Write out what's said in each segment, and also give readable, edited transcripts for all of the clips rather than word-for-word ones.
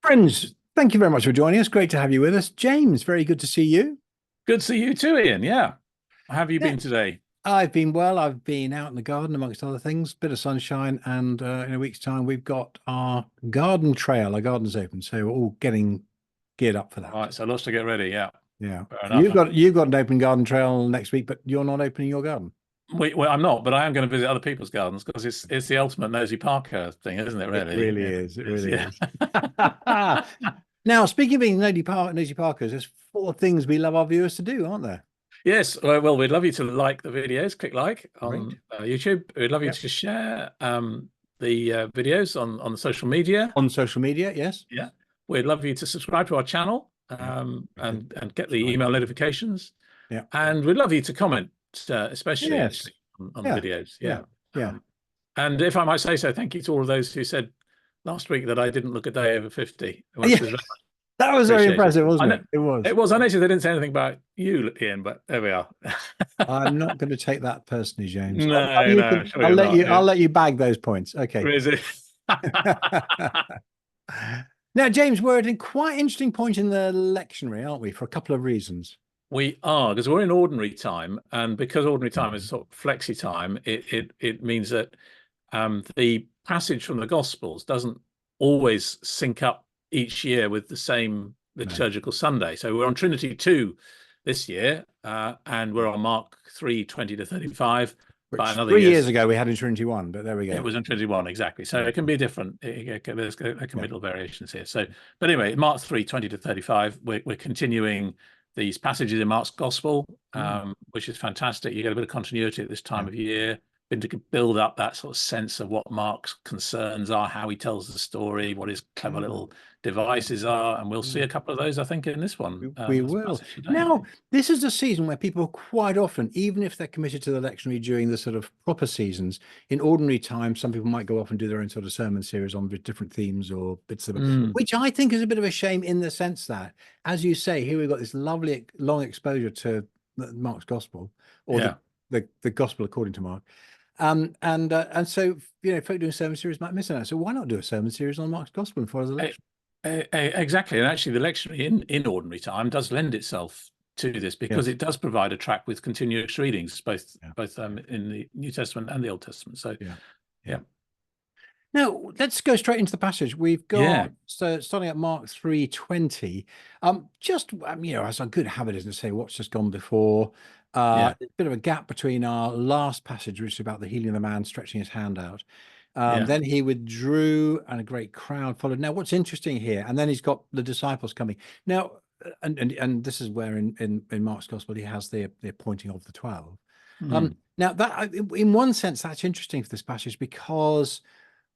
Friends, thank you very much for joining us. Great to have you with us. James, very good to see you. Good to see you too, Ian. Yeah. How have you Yeah, been today? I've been well. I've been out in the garden amongst other things, bit of sunshine, and in a week's time we've got our garden trail. Our garden's open, so we're all getting geared up for that. Right, so lots to get ready. Yeah, Yeah, fair you've enough. got an open garden trail next week, but you're not opening your garden. Well, I'm not, but I am going to visit other people's gardens because it's the ultimate nosy Parker thing, isn't it? It Really, really is. It really yeah. is. Now, speaking of being nosy Parkers, there's four things we love our viewers to do, aren't there? Yes. Well, we'd love you to like the videos. Click like Great. on YouTube. We'd love you Yep. to share the videos on the social media. On social media, yes. Yeah. We'd love you to subscribe to our channel Yeah. Very good. and get the That's right. email notifications. Yeah. And we'd love you to comment, especially Yes. actually on the Yeah. videos. Yeah. Yeah. Yeah. Um, and if I might say so, thank you to all of those who said last week that I didn't look a day over 50, which Yeah. was very That was very appreciated. impressive, I wasn't know it? It was. it was. I noticed they didn't say anything about you, Ian, but there we are. I'm not going to take that personally, James. No, no, surely I'll you're let not. you. I'll let you bag those points. Okay. Is it? Now, James, we're at a quite interesting point in the lectionary, aren't we? For a couple of reasons. We are, because we're in ordinary time, and because ordinary time is sort of flexi time, it means that the passage from the Gospels doesn't always sync up each year with the same No. liturgical Sunday. So we're on Trinity 2 this year, and we're on Mark 3:20 to 35. Which By another 3 years year's, ago we had in Trinity 1, but there we it go. was in 21 exactly. So Yeah. it can be different. There can be Yeah. little variations here. So, but anyway, Mark 3:20 to 35, we're continuing these passages in Mark's Gospel, which is fantastic. You get a bit of continuity at this time Yeah. of year, been to build up that sort of sense of what Mark's concerns are, how he tells the story, what his clever little devices are, and we'll see a couple of those, I think, in this one. We This will. passage today. Now, this is a season where people quite often, even if they're committed to the lectionary during the sort of proper seasons, in ordinary time, some people might go off and do their own sort of sermon series on different themes or bits of it, which I think is a bit of a shame in the sense that, as you say, here we've got this lovely long exposure to Mark's Gospel, or Yeah. the Gospel according to Mark. And so, folk doing sermon series might miss out. So why not do a sermon series on Mark's Gospel and follow the lecture? Exactly. And actually, the lectionary in ordinary time does lend itself to this because it does provide a track with continuous readings, both in the New Testament and the Old Testament. So, yeah. Now, let's go straight into the passage. We've got starting at Mark 3:20. As a good habit is to say what's just gone before. A bit of a gap between our last passage, which is about the healing of the man stretching his hand out. Then he withdrew and a great crowd followed. Now, what's interesting here, and then he's got the disciples coming. Now, and this is where in Mark's Gospel he has the appointing of the 12. Now, that in one sense, that's interesting for this passage because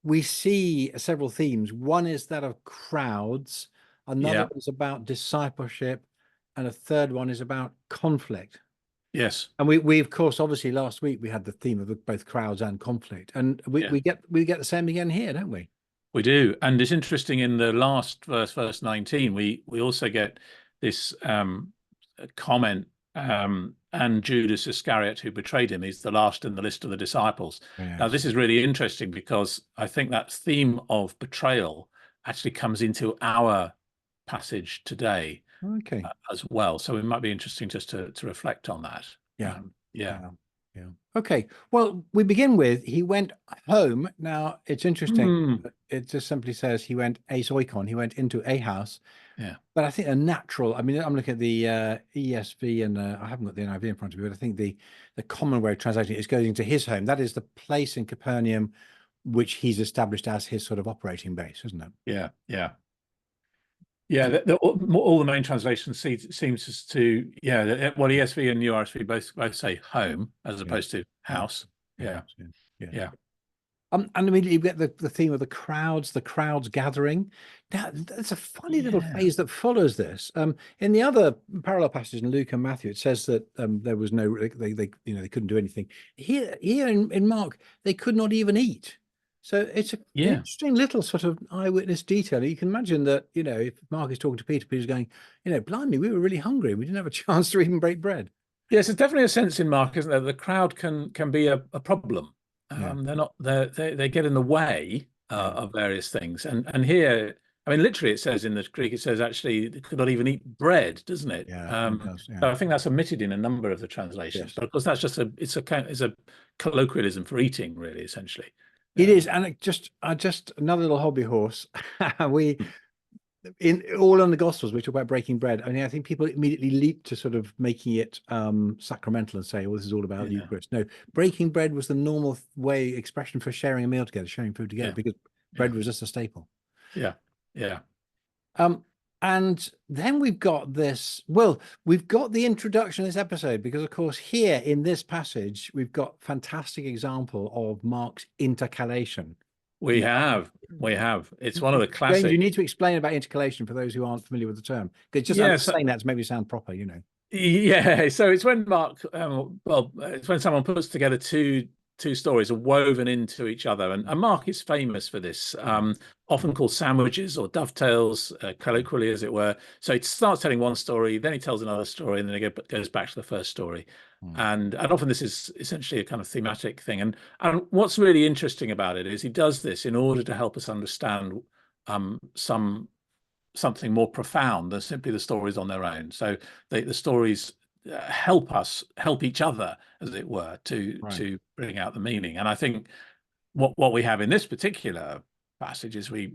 we see several themes. One is that of crowds, another is about discipleship, and a third one is about conflict. Yes. And we of course, obviously last week we had the theme of both crowds and conflict. And we get the same again here, don't we? We do. And it's interesting in the last verse 19, we also get this comment, and Judas Iscariot, who betrayed him, is the last in the list of the disciples. Yes. Now, this is really interesting because I think that theme of betrayal actually comes into our passage today as well. So it might be interesting just to reflect on that. Yeah. Okay. Well, we begin with he went home. Now, it's interesting. It just simply says he went oikon. He went into a house. Yeah. But I think I'm looking at the ESV and I haven't got the NIV in front of me, but I think the common way of translating it is going to his home. That is the place in Capernaum which he's established as his sort of operating base, isn't it? Yeah. All the main translations seems to ESV and URSV both say home as opposed to house. Yeah. And immediately you get the theme of the crowds gathering. Now, that's a funny little phrase that follows this. In the other parallel passage in Luke and Matthew, it says that there was no they couldn't do anything. Here in Mark, they could not even eat. So it's an interesting little sort of eyewitness detail. You can imagine that, if Mark is talking to Peter, Peter's going, blimey, we were really hungry. We didn't have a chance to even break bread. Yes, there's definitely a sense in Mark, isn't there? The crowd can be a problem. They get in the way of various things. And here I mean, literally, it says in the Greek, it says actually they could not even eat bread, doesn't it? Yeah, it does. Yeah. So I think that's omitted in a number of the translations. Yes. But of course, that's just it's a colloquialism for eating, really, essentially. It is, and just another little hobby horse. We in all on the Gospels we talk about breaking bread. I mean, I think people immediately leap to sort of making it sacramental and say, "Oh, this is all about the Eucharist." No, breaking bread was the normal way expression for sharing a meal together, sharing food together, because bread was just a staple. Yeah, yeah. And then we've got this. Well, we've got the introduction of this episode because, of course, here in this passage we've got fantastic example of Mark's intercalation. We have. It's one of the classic. James, you need to explain about intercalation for those who aren't familiar with the term, because just saying that to make me sound proper, you know. Yeah, so it's when Mark, it's when someone puts together two stories are woven into each other, and Mark is famous for this, often called sandwiches or dovetails, colloquially, as it were. So he starts telling one story, then he tells another story, and then it goes back to the first story. And often this is essentially a kind of thematic thing. And what's really interesting about it is he does this in order to help us understand something more profound than simply the stories on their own. So the stories help each other, as it were, to bring out the meaning. And I think what we have in this particular passage is we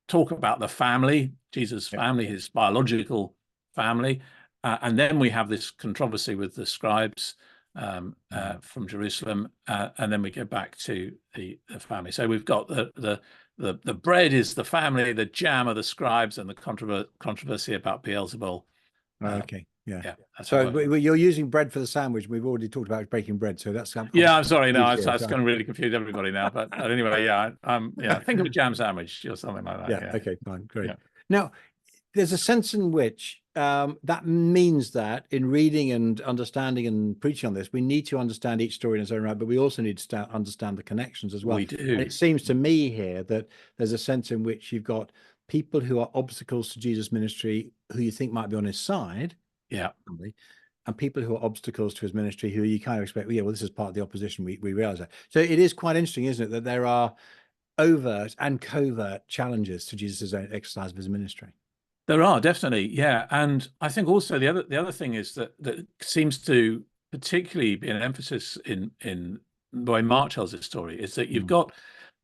talk about the family, Jesus' family, his biological family, and then we have this controversy with the scribes from Jerusalem, and then we go back to the family. So we've got the bread is the family, the jam are the scribes, and the controversy about Beelzebul. Okay. Yeah. So you're using bread for the sandwich. We've already talked about breaking bread, so that's I'm sorry. No, it's going to really confuse everybody now. But anyway, think of a jam sandwich or something like that. Yeah. Okay. Fine. Great. Now, there's a sense in which that means that in reading and understanding and preaching on this, we need to understand each story in its own right, but we also need to understand the connections as well. We do. And it seems to me here that there's a sense in which you've got people who are obstacles to Jesus' ministry, who you think might be on his side. Yeah. And people who are obstacles to his ministry, who you kind of expect, well, this is part of the opposition. We realize that. So it is quite interesting, isn't it, that there are overt and covert challenges to Jesus' own exercise of his ministry. There are, definitely, yeah. And I think also the other thing is that seems to particularly be an emphasis in the way Mark tells his story, is that you've got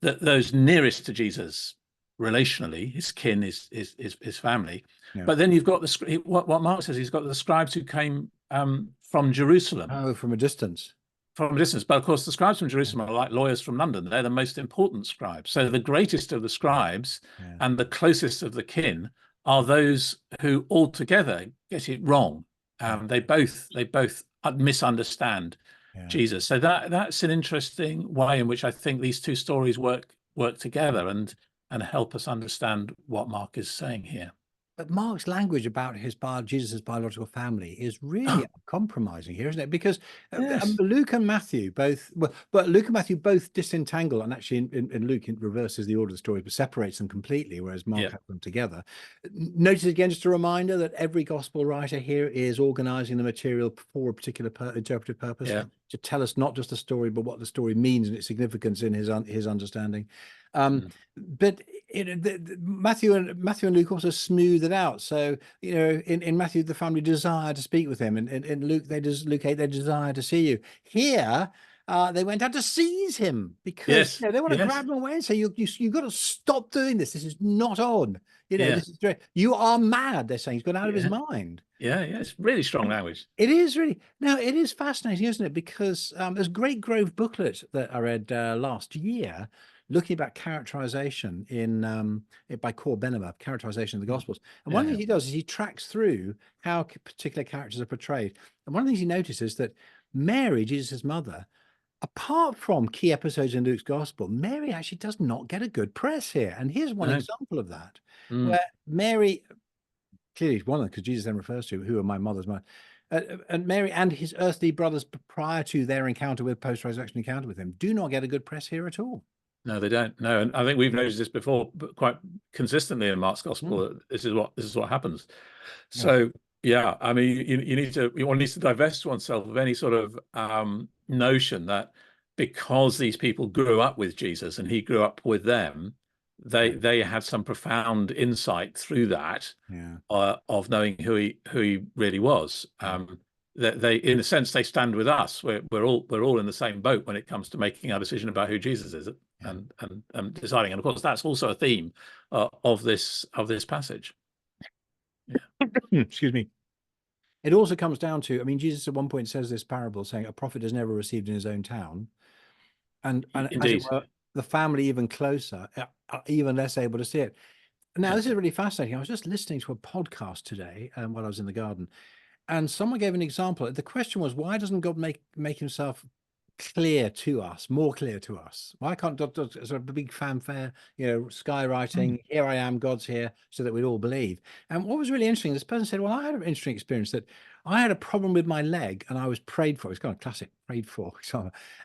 those nearest to Jesus relationally, his kin, his family, but then you've got what Mark says, he's got the scribes who came from Jerusalem. Oh, from a distance. From a distance. But of course, the scribes from Jerusalem are like lawyers from London. They're the most important scribes. So the greatest of the scribes and the closest of the kin are those who altogether get it wrong. They both misunderstand Jesus. So that's an interesting way in which I think these two stories work together and help us understand what Mark is saying here. But Mark's language about Jesus' biological family is really compromising here, isn't it? Because Luke and Matthew both, but Luke and Matthew both disentangle, and actually in Luke it reverses the order of the story, but separates them completely, whereas Mark has them together. Notice again, just a reminder that every gospel writer here is organizing the material for a particular interpretive purpose to tell us not just the story, but what the story means and its significance in his understanding. But Matthew and Luke also smooth it out. So in Matthew the family desire to speak with him, and in Luke they desire to see you. Here they went out to seize him because they want to grab him away and say you've got to stop doing this. This is not on. This is you are mad. They're saying he's gone out of his mind. It's really strong language. It is really. Now it is fascinating, isn't it? Because there's a Great Grove booklet that I read last year, looking about characterization by Cor Benema, characterization of the Gospels. And one of the things he does is he tracks through how particular characters are portrayed. And one of the things he notices that Mary, Jesus' mother, apart from key episodes in Luke's Gospel, Mary actually does not get a good press here. And here's one example of that, where Mary, clearly one of them, because Jesus then refers to who are my mother's mother, and Mary and his earthly brothers prior to their post-resurrection encounter with him, do not get a good press here at all. No, they don't. No, and I think we've noticed this before, but quite consistently in Mark's Gospel. That this is what happens. So I mean, one needs to divest oneself of any sort of notion that because these people grew up with Jesus and he grew up with them, they had some profound insight through that, Yeah. of knowing who he really was. They, in a sense, they stand with us. We're all in the same boat when it comes to making our decision about who Jesus is, Yeah. and deciding. And of course, that's also a theme of this passage. Yeah. Excuse me. It also comes down to, I mean, Jesus at one point says this parable saying a prophet is never received in his own town. And as it Indeed. were, the family even closer, are even less able to see it. Now, Yeah. this is really fascinating. I was just listening to a podcast today while I was in the garden, and someone gave an example. The question was, why doesn't God make himself clear to us, more clear to us? Why can't God, sort of a big fanfare, skywriting, here I am, God's here, so that we'd all believe? And what was really interesting, this person said, well, I had an interesting experience that I had a problem with my leg and I was prayed for. It's kind of classic, prayed for.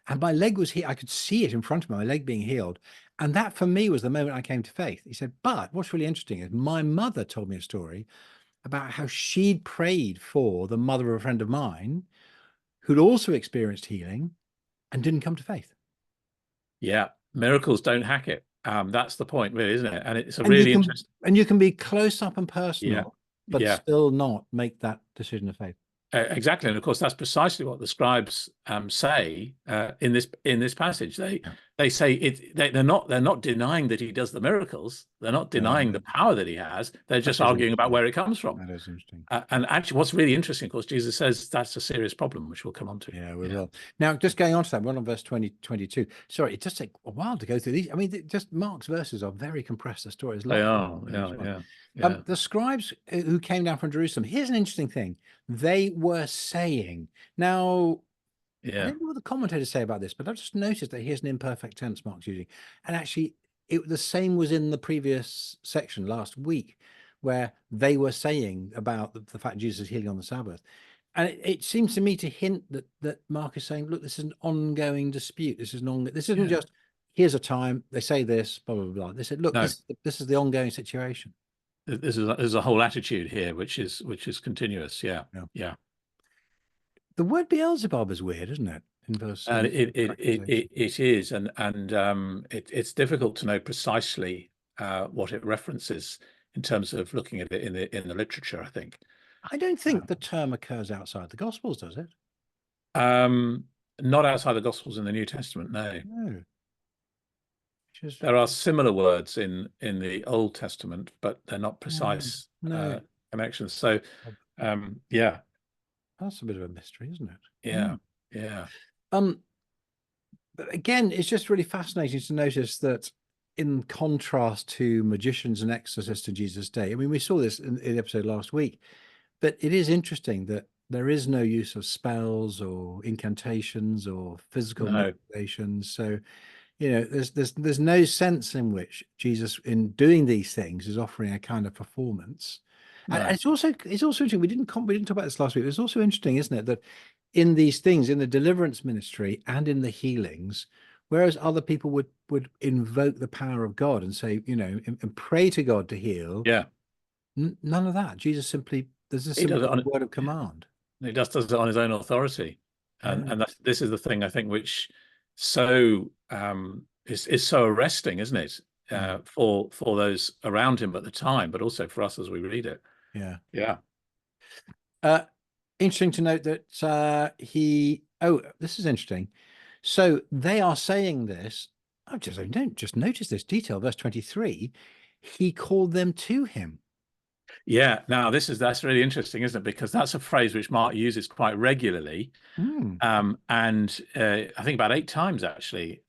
And my leg was here. I could see it in front of me, my leg being healed. And that for me was the moment I came to faith. He said, but what's really interesting is my mother told me a story about how she'd prayed for the mother of a friend of mine who'd also experienced healing and didn't come to faith. Yeah, miracles don't hack it. That's the point, really, isn't it? And it's a And really interesting. you can be close up and Yeah, personal, but yeah. still not make that decision of faith. Exactly, and of course that's precisely what the scribes say in this passage. Yeah. They say they're not denying that he does the miracles. They're not denying the power that he has. They're That just is arguing about interesting. where it comes from. That is interesting. And actually, what's really interesting, of course, Jesus says that's a serious problem, which we'll come on to. Yeah, we will. Now, just going on to that, one on verse 22. Sorry, it does take a while to go through these. I mean, just Mark's verses are very compressed. The story is They long. are, yeah. The scribes who came down from Jerusalem, here's an interesting thing. They were saying, now, I don't know what the commentators say about this, but I've just noticed that here's an imperfect tense Mark's using. And actually, the same was in the previous section last week, where they were saying about the fact Jesus is healing on the Sabbath. And it seems to me to hint that Mark is saying, look, this is an ongoing dispute. This isn't just, here's a time, they say this, blah, blah, blah. They said, look, No. this is the ongoing situation. There's a whole attitude here, which is continuous. Yeah. The word Beelzebub is weird, isn't it? In verse, And it is, and it's difficult to know precisely what it references in terms of looking at it in the literature, I think. I don't think the term occurs outside the Gospels, does it? Not outside the Gospels in the New Testament, no. No. There are similar words in the Old Testament, but they're not precise connections. So, yeah. That's a bit of a mystery, isn't it? Yeah. But again, it's just really fascinating to notice that in contrast to magicians and exorcists in Jesus' day, I mean, we saw this in the episode last week, but it is interesting that there is no use of spells or incantations or physical manipulations. So, there's no sense in which Jesus, in doing these things, is offering a kind of performance. And it's also interesting. We didn't talk about this last week. It's also interesting, isn't it, that in these things, in the deliverance ministry and in the healings, whereas other people would invoke the power of God and say, and pray to God to heal. Yeah. None of that. Jesus simply, there's a simple word of command. He just does it on his own authority, and this is the thing I think which is so arresting, isn't it? For those around him at the time, but also for us as we read it. Yeah. Interesting to note that this is interesting. So they are saying this. I don't just notice this detail. Verse 23, he called them to him. Yeah. Now that's really interesting, isn't it? Because that's a phrase which Mark uses quite regularly. And I think about 8 times actually.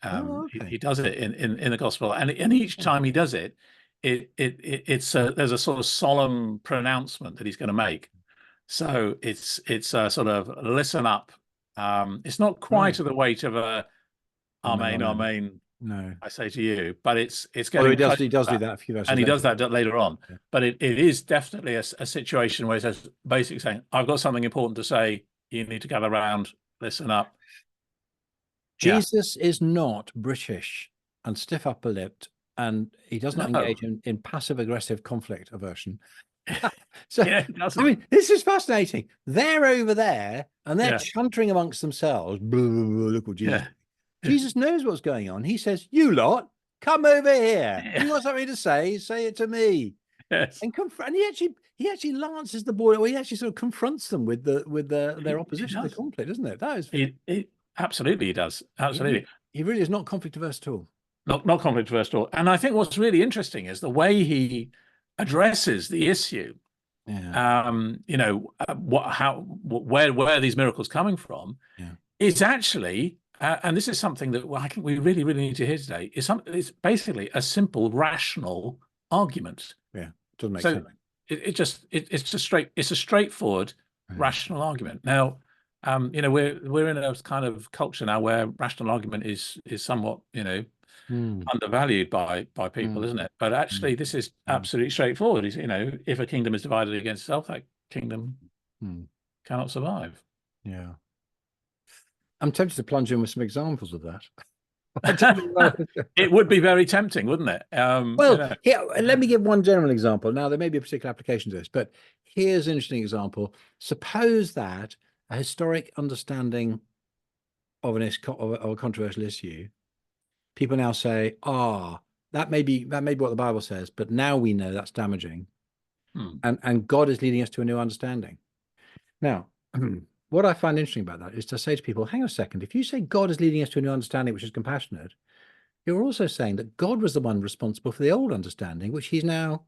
He does it in the gospel, and each time he does it, there's a sort of solemn pronouncement that he's going to make. So it's a sort of listen up. It's not quite to the weight of a amen, amen. No, I say to you, but it's getting. He does do that a few verses and he later. does that later on. Yeah. But it is definitely a situation where he says, basically saying, "I've got something important to say. You need to gather around, listen up." Jesus is not British and stiff upper lipped, and he does not engage in passive aggressive conflict aversion. So I mean, this is fascinating. They're over there and they're chuntering amongst themselves. Blah, blah, blah, look what Jesus. Jesus knows what's going on. He says, "You lot, come over here. Yeah. You got something to say? Say it to me. Yes. And he actually lances the boy, or he actually sort of confronts them with their It opposition to the does. conflict, doesn't it? That is, It absolutely he does. he really, Absolutely. he really is not conflict averse at all. Not conflict first of all. And I think what's really interesting is the way he addresses the issue. Yeah, Where are these miracles coming from? yeah, It's actually, and this is something that I think we really, really need to hear today. It's basically a simple, rational argument. yeah. Doesn't make So sense. it's a straightforward, Yeah. rational argument. Now, we're in a kind of culture now where rational argument is somewhat, Mm, undervalued by people, mm, isn't it? But mm, actually, this is mm, absolutely straightforward. If a kingdom is divided against itself, that kingdom mm. cannot survive. Yeah. I'm tempted to plunge in with some examples of that. I don't know. It would be very tempting, wouldn't it? Well, here, let me give one general example. Now, there may be a particular application to this, but here's an interesting example. Suppose that a historic understanding of a controversial issue, people now say, that may be what the Bible says, but now we know that's damaging, hmm, and God is leading us to a new understanding. Now, what I find interesting about that is to say to people, hang on a second, if you say God is leading us to a new understanding, which is compassionate, you're also saying that God was the one responsible for the old understanding, which he's now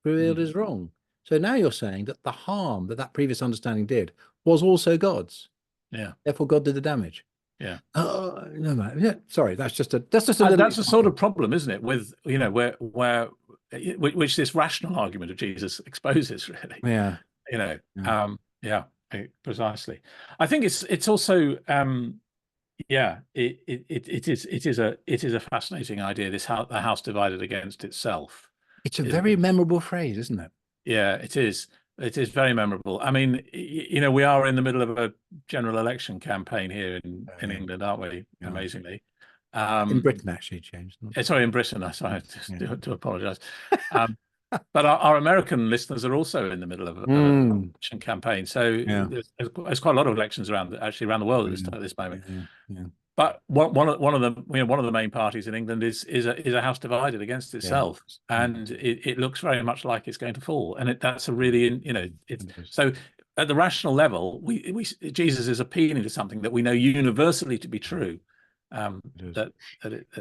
revealed hmm, is wrong. So now you're saying that the harm that previous understanding did was also God's. yeah, Therefore, God did the damage. yeah. No, man. Yeah, sorry, that's just a little That's a sort of example. problem, isn't it? With which this rational argument of Jesus exposes, really. Yeah, You know, yeah. yeah, precisely. I think it's also yeah, it is a fascinating idea. This house, the house divided against itself, It's a isn't very it? memorable phrase, isn't it? Yeah, it is. It is very memorable. I mean, we are in the middle of a general election campaign here in Yeah, England, aren't we? yeah. Amazingly. In Um, Britain, actually, changed. sorry, in Britain. Sorry, I just Yeah. do apologise. Um, but our American listeners are also in the middle of an Mm, election campaign. So yeah. there's quite a lot of elections around the world Yeah, at this moment. yeah, yeah, But one of the main parties in England is a house divided against yeah, itself, yeah. and it looks very much like it's going to fall. And that's a really it's It is. so at the rational level, we Jesus is appealing to something that we know universally to be true, um, It is.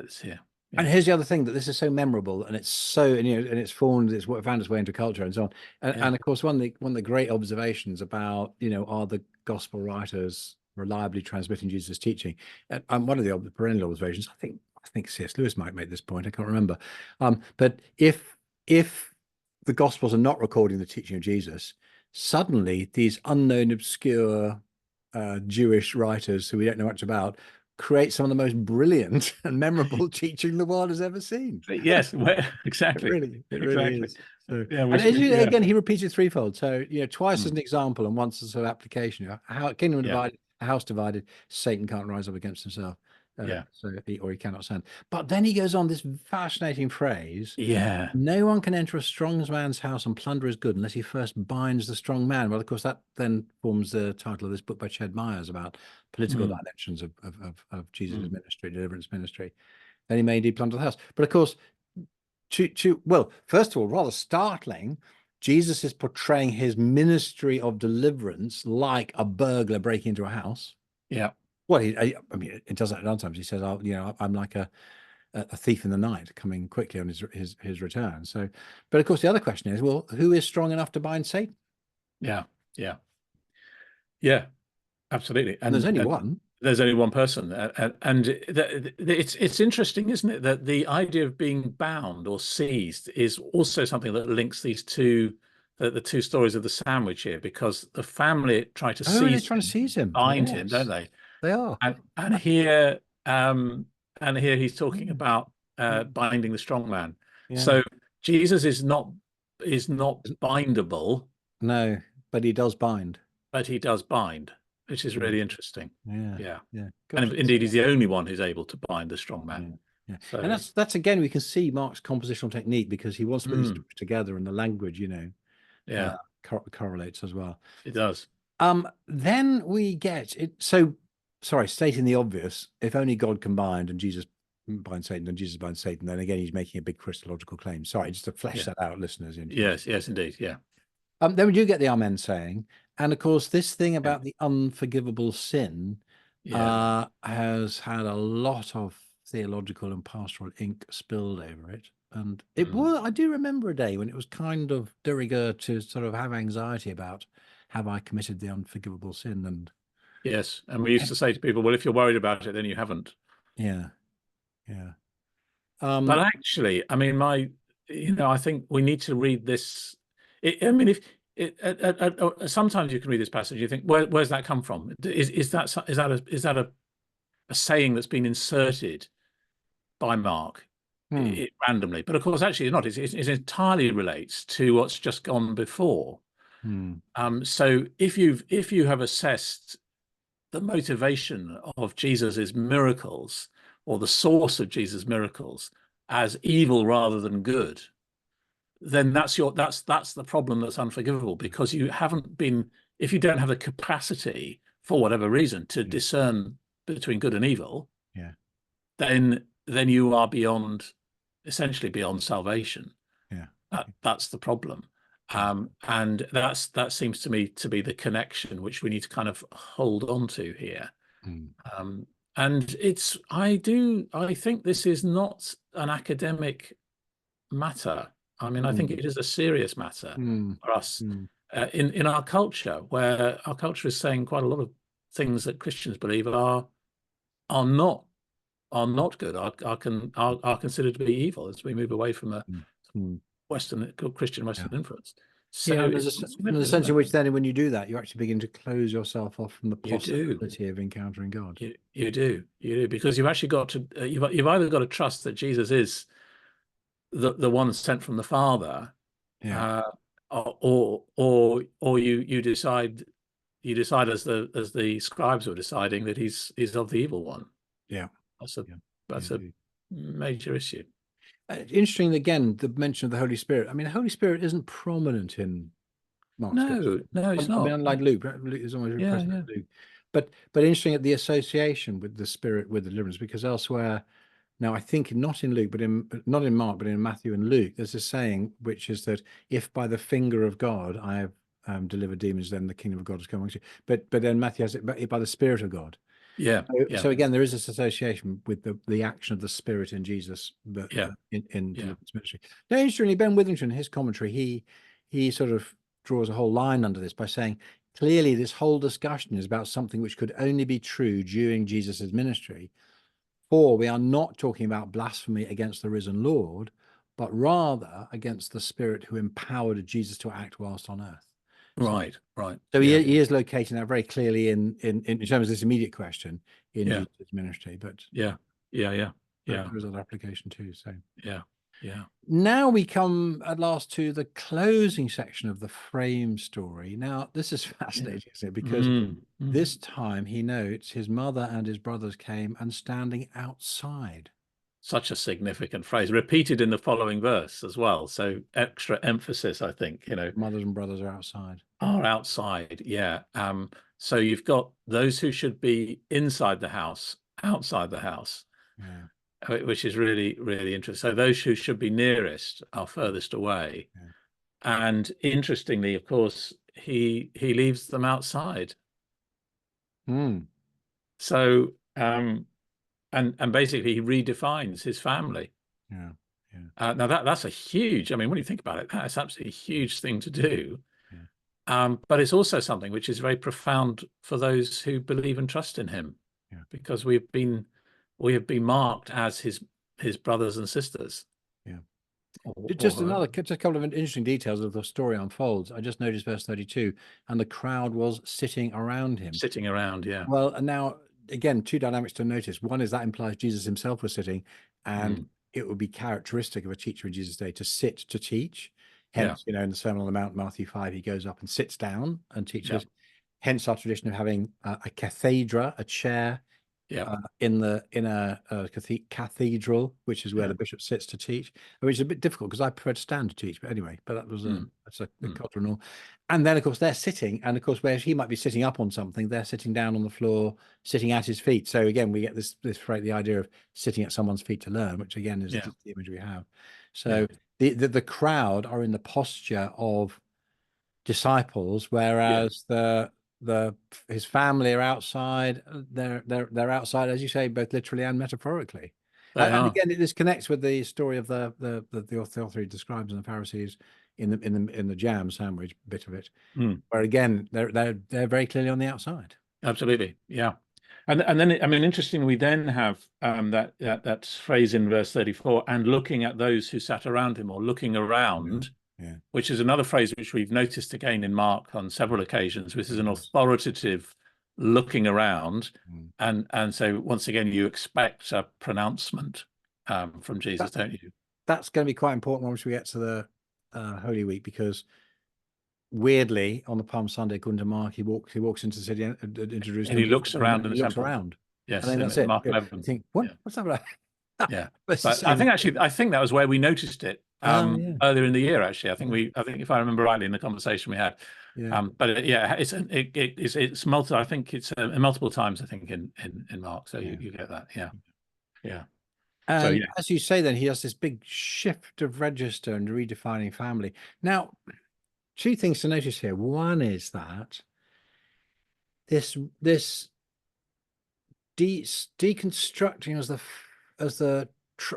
that's here. And Yeah, here's the other thing, that this is so memorable, and it's so, and it's formed, found its way into culture and so on. And, yeah, and of course, one of the great observations about, are the gospel writers reliably transmitting Jesus' teaching? And one of the perennial observations, I think C.S. Lewis might make this point. I can't remember. But if the gospels are not recording the teaching of Jesus, suddenly these unknown, obscure Jewish writers who we don't know much about create some of the most brilliant and memorable teaching the world has ever seen. yes, It exactly, really, it really exactly. is. So, Yeah, and as yeah, again, he repeats it threefold. So, twice as mm, an example and once as an application. How a kingdom yeah, divided, a house divided, Satan can't rise up against himself. yeah, Or he cannot stand. But then he goes on this fascinating phrase: yeah, no one can enter a strong man's house and plunder his good unless he first binds the strong man. Well, of course, that then forms the title of this book by Ched Myers about political mm, dimensions of Jesus' mm, ministry, deliverance ministry. Then he may indeed plunder the house. But of course, well, first of all, rather startling, Jesus is portraying his ministry of deliverance like a burglar breaking into a house. yeah, Well, I mean, it does that sometimes. He says, I'm like a thief in the night coming quickly on his return. So, but of course, the other question is, well, who is strong enough to bind Satan? yeah, yeah, yeah. Absolutely, And there's and only one. there's only one person, and it's interesting, isn't it, that the idea of being bound or seized is also something that links these two, the two stories of the sandwich here, because the family try to Oh, they're seize trying to him, seize him. bind him, don't Yes, they? they are. And Uh, here, he's talking Yeah, about yeah, binding the strong man. yeah. So Jesus is not bindable, No, but he does bind. but he does bind, which is Yeah, really interesting. yeah, Yeah. yeah. And Gosh, indeed, he's the only one who's able to bind the strong man. yeah, yeah. And So, that's again, we can see Mark's compositional technique because he wants to put these mm, stories together, and the language, uh, yeah, correlates as well. it does. Then we get it. So, sorry, stating the obvious. If only God combined, and Jesus bind Satan and Jesus bind Satan, then again he's making a big Christological claim. Sorry, just to flesh that out, listeners. Yes, yes, indeed. Yeah. Then we do get the Amen saying, and of course this thing Yeah. about the unforgivable sin has had a lot of theological and pastoral ink spilled over it. And it was, I do remember a day when it was kind of de rigueur to sort of have anxiety about, have I committed the unforgivable sin? And yes, and we used to say to people, well, if you're worried about it, then you haven't. Yeah. But actually, I mean, I think we need to read this. I mean, if sometimes you can read this passage, you think, where's that come from? Is that a saying that's been inserted by Mark randomly? But of course, actually, it's not. It entirely relates to what's just gone before. So if you have assessed the motivation of Jesus's miracles, or the source of Jesus' miracles, as evil rather than good, then that's the problem that's unforgivable, because you haven't been, if you don't have the capacity for whatever reason to discern between good and evil, then you are essentially beyond salvation. That's the problem. And that seems to me to be the connection which we need to kind of hold on to here. And I think this is not an academic matter. I mean, I think it is a serious matter for us in our culture, where our culture is saying quite a lot of things that Christians believe are not good, are considered to be evil, as we move away from a Christian Western influence. So and it's there's a sense in which then when you do that, you actually begin to close yourself off from the You do. possibility of encountering God. You do, because you've actually got to you've either got to trust that Jesus is the one sent from the Father, or you decide as the scribes were deciding that he's of the evil one. That's a major issue. Interesting, again, the mention of the Holy Spirit. I mean, the Holy Spirit isn't prominent in Mark's gospel. No, it's not. I mean, unlike Luke is almost present in Luke. But interesting at the association with the Spirit with deliverance, because elsewhere, now I think not in Luke, but not in Mark, but in Matthew and Luke, there's a saying which is that if by the finger of God I have delivered demons, then the kingdom of God has come amongst you. But then Matthew has it by the Spirit of God. So again, there is this association with the action of the Spirit in Jesus, in deliverance ministry. Now, interestingly, Ben Witherington, his commentary, he sort of draws a whole line under this by saying, clearly, this whole discussion is about something which could only be true during Jesus's ministry. For we are not talking about blasphemy against the risen Lord, but rather against the Spirit who empowered Jesus to act whilst on earth. Right. So he is locating that very clearly in terms of this immediate question in Jesus' ministry. But there's other application too. So now we come at last to the closing section of the frame story. Now this is fascinating, isn't it? Because this time he notes his mother and his brothers came and standing outside. Such a significant phrase, repeated in the following verse as well. So extra emphasis, I think. Mothers and brothers are outside. So you've got those who should be inside the house, outside the house, which is really, really interesting. So those who should be nearest are furthest away. And interestingly, of course, he leaves them outside. So and basically he redefines his family. Now that's a huge, I mean, when you think about it, that's absolutely a huge thing to do. But it's also something which is very profound for those who believe and trust in him, because we have been marked as his brothers and sisters. Just a couple of interesting details of the story unfolds. I just noticed verse 32, and the crowd was sitting around him. Well, and now again, two dynamics to notice. One is that implies Jesus himself was sitting, and it would be characteristic of a teacher in Jesus' day to sit to teach. Hence, in the Sermon on the Mount, Matthew 5, he goes up and sits down and teaches. Hence our tradition of having a cathedra, a chair Yeah. In a cathedral, which is where Yeah. the bishop sits to teach, which is a bit difficult because I prefer to stand to teach. But anyway, but that's a cultural norm. And then of course they're sitting, and of course where he might be sitting up on something, they're sitting down on the floor, sitting at his feet. So again, we get this the idea of sitting at someone's feet to learn, which again is Yeah. the image we have. Yeah. So the crowd are in the posture of disciples, Yeah. whereas the his family are outside. They're outside, as you say, both literally and metaphorically. They And are. again, this connects with the story of the author he describes in the Pharisees in the jam sandwich bit of it, where again they're very clearly on the outside. Absolutely. Yeah. And then I mean, interestingly, we then have that phrase in verse 34, and looking at those who sat around him, or looking around, Yeah. which is another phrase which we've noticed again in Mark on several occasions, which is an Yes. authoritative looking around. Mm. And so once again, you expect a pronouncement from Jesus, don't you? That's going to be quite important once we get to the Holy Week, because weirdly on the Palm Sunday, according to Mark, he walks into the city, into And Jerusalem, he looks around in and the he looks temple. around, and Yes, then in that's it. Mark You 11. think, Yeah. what's that about? Yeah. It's the But I same. think that was where we noticed it Oh yeah, earlier in the year. Actually, yeah, I think if I remember rightly in the conversation we had, yeah, but yeah, it's multiple. I think it's multiple times. I think in Mark. So yeah. you get that. Yeah, yeah. So And yeah, as you say, then he has this big shift of register and redefining family. Now, two things to notice here. One is that this deconstructing as the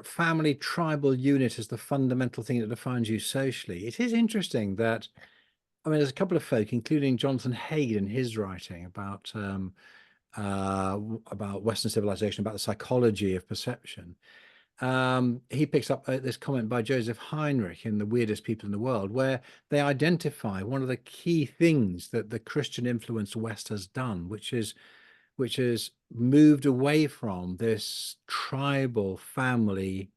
family tribal unit as the fundamental thing that defines you socially. It is interesting that, I mean, there's a couple of folk, including Jonathan Haidt in his writing about Western civilization, about the psychology of perception. He picks up this comment by Joseph Heinrich in The Weirdest People in the World, where they identify one of the key things that the Christian influenced West has done, which is moved away from this tribal family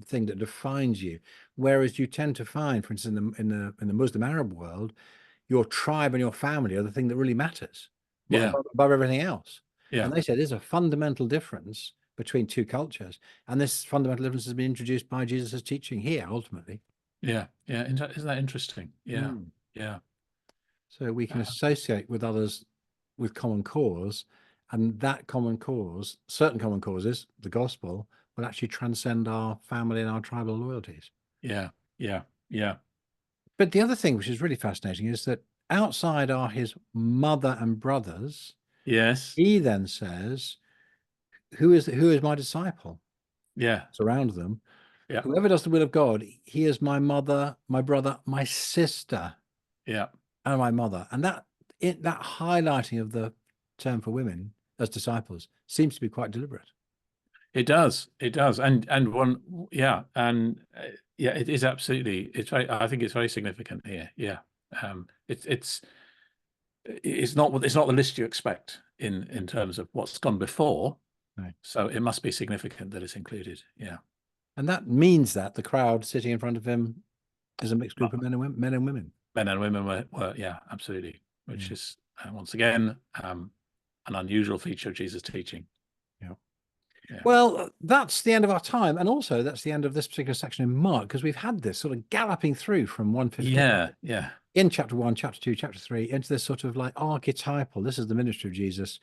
thing that defines you, whereas you tend to find, for instance, in the Muslim Arab world, your tribe and your family are the thing that really matters yeah, above everything else. yeah, And they said there's a fundamental difference between two cultures, and this fundamental difference has been introduced by Jesus' teaching here ultimately. yeah, yeah. Isn't that interesting? Yeah, Mm. yeah, So we can associate with others with common cause, and that common cause, certain common causes, the gospel, will actually transcend our family and our tribal loyalties. yeah, yeah, yeah. But the other thing which is really fascinating is that outside are his mother and brothers. Yes, He then says, who is my disciple? yeah, Surround them. yeah, Whoever does the will of God, he is my mother, my brother, my sister, yeah. and my mother. And that highlighting of the term for women as disciples seems to be quite deliberate. It does. It does. And one, yeah, and yeah, it is absolutely. It's very. I think it's very significant here. Yeah. It's not the list you expect in terms of what's gone before. Right. So it must be significant that it's included. Yeah. And that means that the crowd sitting in front of him is a mixed group of men and women. Men and women were yeah, absolutely. Yeah. Which is once again an unusual feature of Jesus' teaching. Yeah. Yeah. Well, that's the end of our time. And also that's the end of this particular section in Mark, because we've had this sort of galloping through from 115 Yeah. Yeah. in chapter 1, chapter 2, chapter 3, into this sort of like archetypal. This is the ministry of Jesus.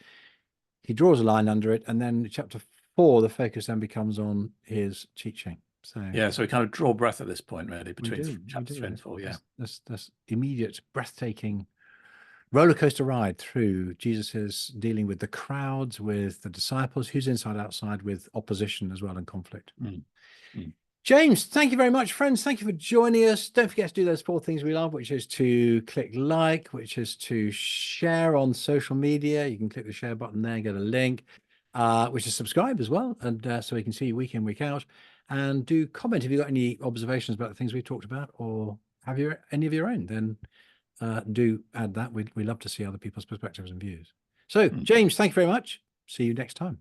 He draws a line under it. And then chapter 4, the focus then becomes on his teaching. So Yeah. So we kind of draw breath at this point, really, we between do. chapter 3 and 4. Yeah. This immediate, breathtaking roller coaster ride through Jesus's dealing with the crowds, with the disciples, who's inside, outside, with opposition as well and conflict. Mm. Mm. James, thank you very much, friends. Thank you for joining us. Don't forget to do those 4 things we love, which is to click like, which is to share on social media. You can click the share button there and get a link, which is subscribe as well. And so we can see you week in, week out. And do comment if you've got any observations about the things we've talked about, or have you any of your own, then do add that. We love to see other people's perspectives and views. So, James, thank you very much. See you next time.